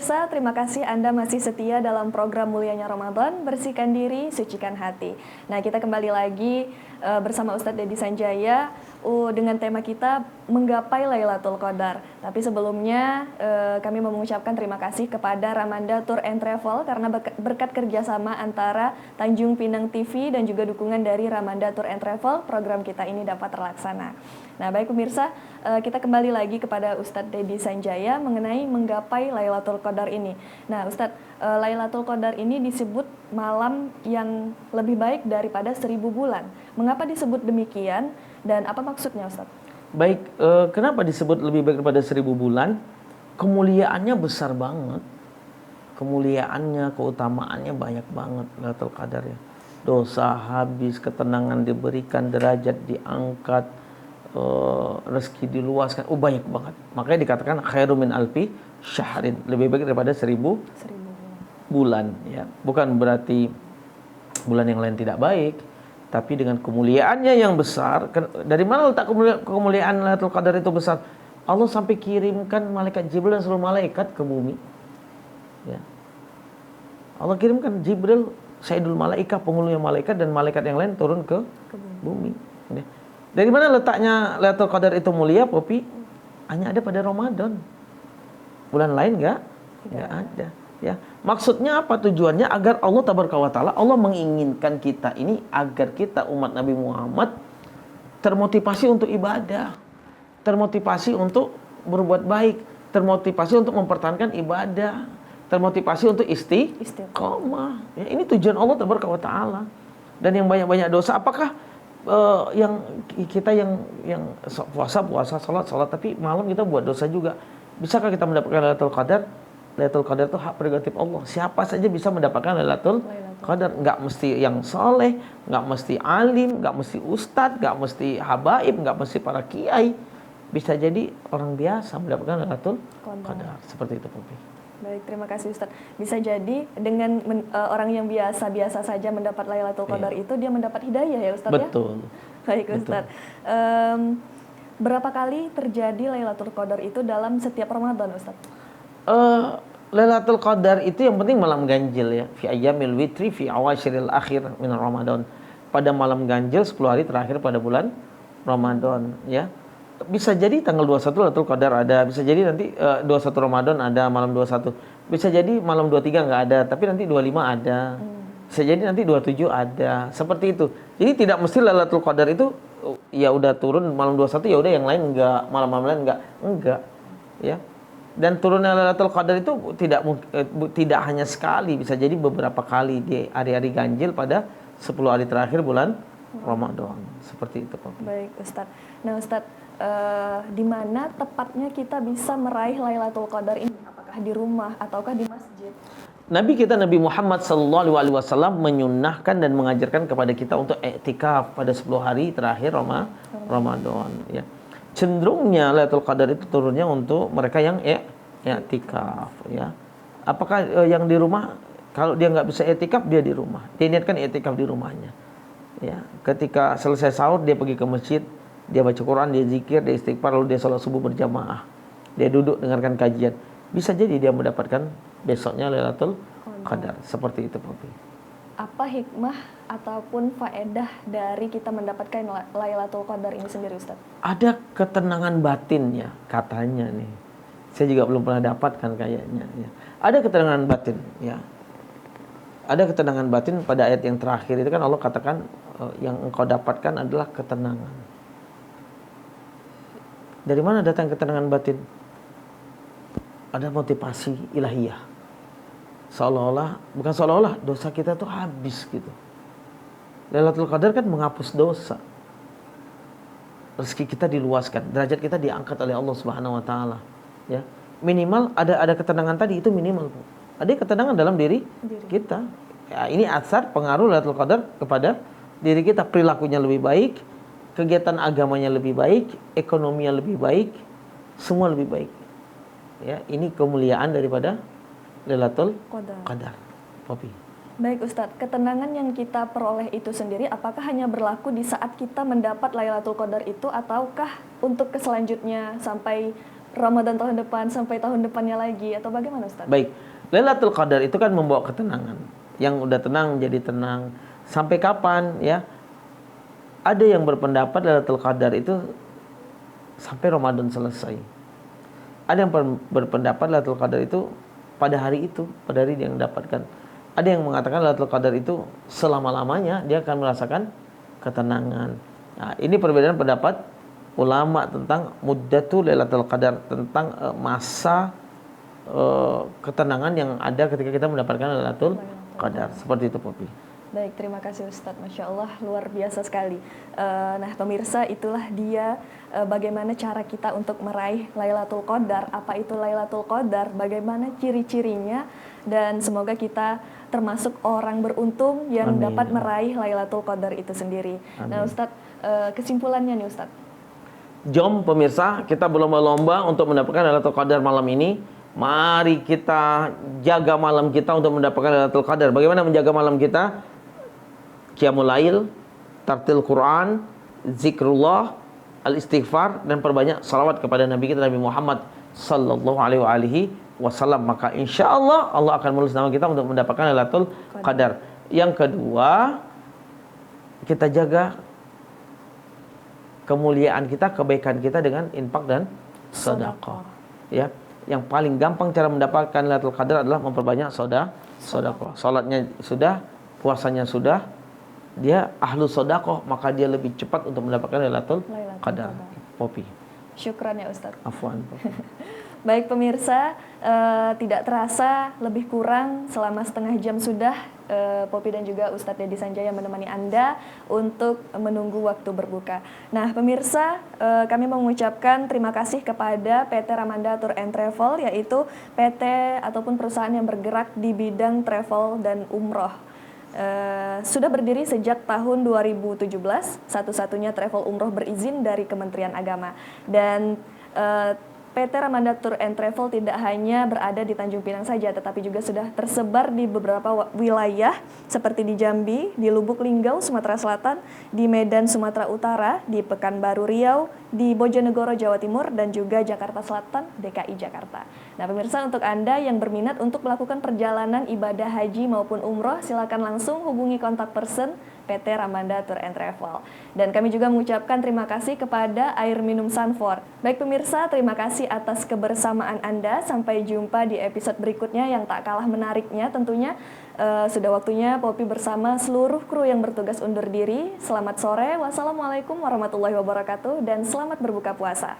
pemirsa, terima kasih Anda masih setia dalam program Mulianya Ramadan, Bersihkan Diri, Sucikan Hati. Nah, kita kembali lagi bersama Ustadz Deddy Sanjaya dengan tema kita Menggapai Lailatul Qadar. Tapi sebelumnya kami mengucapkan terima kasih kepada Ramanda Tour and Travel karena berkat kerjasama antara Tanjung Pinang TV dan juga dukungan dari Ramanda Tour and Travel, program kita ini dapat terlaksana. Nah, baik pemirsa, kita kembali lagi kepada Ustadz Deddy Sanjaya mengenai menggapai Lailatul Qadar ini. Nah, Ustadz, Lailatul Qadar ini disebut malam yang lebih baik daripada 1000 bulan. Mengapa disebut demikian dan apa maksudnya, Ustadz? Baik, kenapa disebut lebih baik daripada 1000 bulan? Kemuliaannya besar banget. Kemuliaannya, keutamaannya banyak banget Lailatul Qadar ya. Dosa habis, ketenangan diberikan, derajat diangkat, rezeki diluaskan, banyak banget. Makanya dikatakan khairu min alfi syahrin, lebih baik daripada 1000 bulan ya. Bukan berarti bulan yang lain tidak baik, tapi dengan kemuliaannya yang besar. Dari mana letak kemuliaan Lailatul Qadar itu besar? Allah sampai kirimkan malaikat Jibril dan seluruh malaikat ke bumi ya. Allah kirimkan Jibril, Sayyidul Malaikah, penghulunya malaikat, dan malaikat yang lain turun ke bumi ya. Dari mana letaknya Lailatul Qadar itu mulia, Popi? Hanya ada pada Ramadan. Bulan lain enggak ada. Ya, maksudnya apa? Tujuannya agar Allah Tabaraka wa Ta'ala, Allah menginginkan kita ini agar kita umat Nabi Muhammad termotivasi untuk ibadah, termotivasi untuk berbuat baik, termotivasi untuk mempertahankan ibadah, termotivasi untuk istiqomah. Ya, ini tujuan Allah Tabaraka wa Ta'ala. Dan yang banyak-banyak dosa, apakah yang kita yang puasa, salat, tapi malam kita buat dosa juga. Bisakah kita mendapatkan Lailatul Qadar? Lailatul Qadar itu hak prerogatif Allah. Siapa saja bisa mendapatkan Lailatul Qadar. Enggak mesti yang soleh, enggak mesti alim, enggak mesti ustadz, enggak mesti habaib, enggak mesti para kiai. Bisa jadi orang biasa mendapatkan Lailatul Qadar. Seperti itu, Popi. Baik, terima kasih Ustadz. Bisa jadi dengan orang yang biasa-biasa saja mendapat Lailatul Qadar itu dia mendapat hidayah ya Ustadz. Betul. Ya? Baik Ustadz. Berapa kali terjadi Lailatul Qadar itu dalam setiap Ramadan Ustadz? Lailatul Qadar itu yang penting malam ganjil ya. Fi ayyamil witri fi awashiril akhir min Ramadan. Pada malam ganjil 10 hari terakhir pada bulan Ramadan ya. Bisa jadi tanggal 21 Lailatul Qadar ada, bisa jadi nanti 21 Ramadan ada malam 21. Bisa jadi malam 23 enggak ada, tapi nanti 25 ada. Bisa jadi nanti 27 ada. Seperti itu. Jadi tidak mesti Lailatul Qadar itu ya udah turun malam 21 ya udah yang lain enggak, malam-malam lain enggak. Ya. Dan turunnya Lailatul Qadar itu tidak hanya sekali, bisa jadi beberapa kali di hari-hari ganjil pada 10 hari terakhir bulan Ramadan. Seperti itu, Pak. Baik, Ustadz. Nah, Ustadz, di mana tepatnya kita bisa meraih Lailatul Qadar ini? Apakah di rumah ataukah di masjid? Nabi kita Nabi Muhammad SAW menyunnahkan dan mengajarkan kepada kita untuk i'tikaf pada 10 hari terakhir Ramadan ya. Cenderungnya Lailatul Qadar itu turunnya untuk mereka yang i'tikaf ya. Apakah yang di rumah, kalau dia nggak bisa i'tikaf, dia di rumah. Dia niatkan i'tikaf di rumahnya. Ya, ketika selesai sahur dia pergi ke masjid, dia baca Quran, dia zikir, dia istighfar, lalu dia sholat subuh berjamaah. Dia duduk dengarkan kajian. Bisa jadi dia mendapatkan besoknya Lailatul Qadar. Seperti itu, Popi. Apa hikmah ataupun faedah dari kita mendapatkan Lailatul Qadar ini sendiri, Ustaz? Ada ketenangan batinnya, katanya nih. Saya juga belum pernah dapatkan kayaknya. Ya. Ada ketenangan batin, ya. Ada ketenangan batin pada ayat yang terakhir itu kan Allah katakan yang engkau dapatkan adalah ketenangan. Dari mana datang ketenangan batin? Ada motivasi ilahiyah. Bukan seolah-olah dosa kita tuh habis gitu. Lailatul Qadar kan menghapus dosa. Rezeki kita diluaskan, derajat kita diangkat oleh Allah Subhanahu wa taala, ya. Minimal ada ketenangan tadi, itu minimal, Bu. Ada ketenangan dalam diri kita. Ya, ini asar pengaruh Lailatul Qadar kepada diri kita, perilakunya lebih baik, kegiatan agamanya lebih baik, ekonominya lebih baik, semua lebih baik. Ya, ini kemuliaan daripada Lailatul Qadar. Popi. Baik Ustadz, ketenangan yang kita peroleh itu sendiri apakah hanya berlaku di saat kita mendapat Lailatul Qadar itu ataukah untuk selanjutnya sampai Ramadan tahun depan sampai tahun depannya lagi atau bagaimana Ustaz? Baik, Lailatul Qadar itu kan membawa ketenangan. Yang udah tenang jadi tenang. Sampai kapan ya? Ada yang berpendapat Lailatul Qadar itu sampai Ramadan selesai. Ada yang berpendapat Lailatul Qadar itu pada hari itu, pada hari yang dapatkan. Ada yang mengatakan Lailatul Qadar itu selama-lamanya dia akan merasakan ketenangan. Nah, ini perbedaan pendapat ulama tentang muddatul Lailatul Qadar, tentang masa ketenangan yang ada ketika kita mendapatkan Lailatul Qadar. Seperti itu, Popi. Baik, terima kasih Ustadz. Masya Allah, luar biasa sekali. Nah, pemirsa, itulah dia bagaimana cara kita untuk meraih Lailatul Qadar. Apa itu Lailatul Qadar? Bagaimana ciri-cirinya? Dan semoga kita termasuk orang beruntung yang Amin. dapat meraih Lailatul Qadar itu sendiri. Amin. Nah, Ustadz, kesimpulannya nih Ustadz. Jom pemirsa, kita berlomba-lomba untuk mendapatkan Lailatul Qadar malam ini. Mari kita jaga malam kita untuk mendapatkan Lailatul Qadar. Bagaimana menjaga malam kita? Qiyamul Lail, tartil Quran, zikrullah, al-istighfar, dan perbanyak salawat kepada Nabi kita Nabi Muhammad sallallahu alaihi wasallam. Maka insya Allah Allah akan menulis nama kita untuk mendapatkan Lailatul Qadar. Yang kedua, kita jaga kemuliaan kita, kebaikan kita dengan infak dan sedekah. Ya, yang paling gampang cara mendapatkan Lailatul Qadar adalah memperbanyak sedekah. Salatnya sudah, puasanya sudah, dia ahlu sedekah, maka dia lebih cepat untuk mendapatkan Lailatul Qadar. Popi. Syukran ya Ustadz. Afwan. Baik pemirsa, tidak terasa lebih kurang selama setengah jam sudah Popi dan juga Ustadz Dedi Sanjaya menemani Anda untuk menunggu waktu berbuka. Nah pemirsa, kami mengucapkan terima kasih kepada PT Ramanda Tour and Travel, yaitu PT ataupun perusahaan yang bergerak di bidang travel dan umroh. Sudah berdiri sejak tahun 2017, satu-satunya travel umroh berizin dari Kementerian Agama. Dan PT Ramanda Tour and Travel tidak hanya berada di Tanjung Pinang saja, tetapi juga sudah tersebar di beberapa wilayah seperti di Jambi, di Lubuk Linggau, Sumatera Selatan, di Medan, Sumatera Utara, di Pekanbaru Riau, di Bojonegoro, Jawa Timur, dan juga Jakarta Selatan, DKI Jakarta. Nah pemirsa, untuk Anda yang berminat untuk melakukan perjalanan ibadah haji maupun umroh, silakan langsung hubungi kontak person PT Ramanda Tour and Travel. Dan kami juga mengucapkan terima kasih kepada air minum Sanfor. Baik pemirsa, terima kasih atas kebersamaan Anda. Sampai jumpa di episode berikutnya yang tak kalah menariknya tentunya. Sudah waktunya Popi bersama seluruh kru yang bertugas undur diri. Selamat sore, wassalamualaikum warahmatullahi wabarakatuh, dan selamat berbuka puasa.